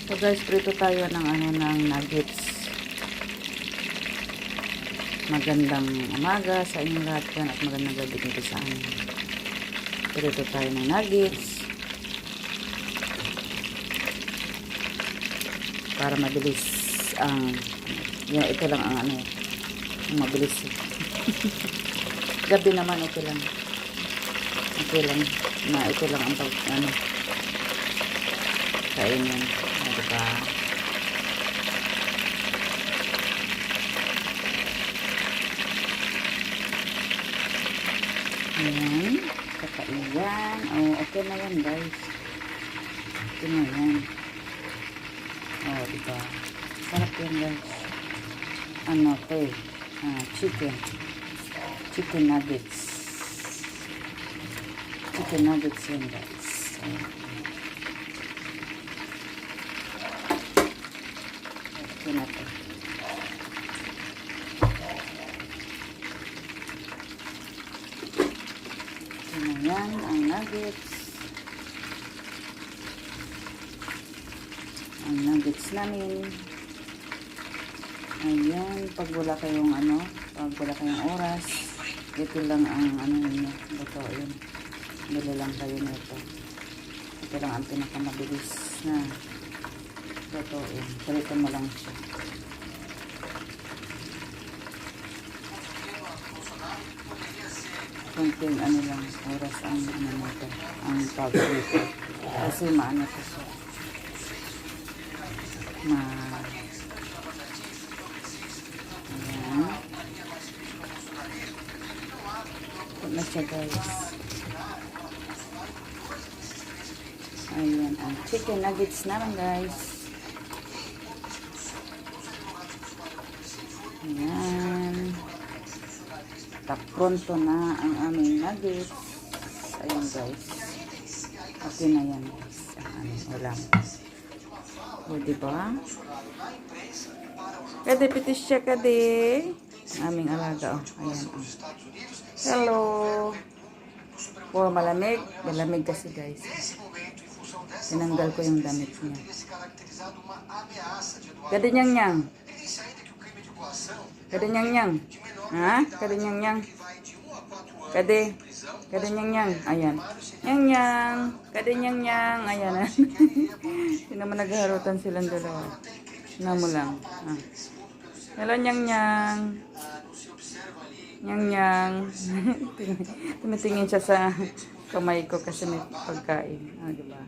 So guys, prito tayo ng ng nuggets. Magandang umaga sa inyong lahat yan at magandang gabi dito sa amin. Prito tayo ng nuggets. Para mabilis ang ito lang ang ang mabilis. Gabi naman ito lang. Ito lang ang pag kainin. Diba? Ayan. Kakaiyan. Oh, okay na yan guys. Okay na yan. Oh, diba? Sarap yan guys. Ano to eh? Chicken nuggets. Chicken nuggets yan guys. Okay na to. Ayan ang nuggets. Ang nuggets namin. Ayan, pag wala kayong oras, ito lang ang ninyo. Ito, yun. Bili lang kayo nito. Ito lang ang pinakamabilis na lutuin. Salito mo lang siya. Kunting lang oras ang nito, ang pag-prito. Kasi maano ko siya. Ayan. Ito na siya guys. Ayan ang chicken nuggets naman guys. Ayan. Pronto na ang aming nuggets. Ayan guys. Okay na yan guys. Ang aming ulam. O diba? Kade pitis siya kade. Aming alaga. Ayan. Hello. Puro malamig. Malamig kasi guys. Tinanggal ko yung damit niya. Kade nyang nyang. Kade nyang nyang. Ha? Kade nyang nyang. Kade nyang nyang. Ayan. Nyang nyang. Kade nyang nyang. Ayan. Hindi naman naghaharutan silang dalawa. Tingnan mo lang. Ah. Hello nyang nyang. Nyang nyang. Tumitingin siya sa kamay ko kasi may pagkain. Ah, diba?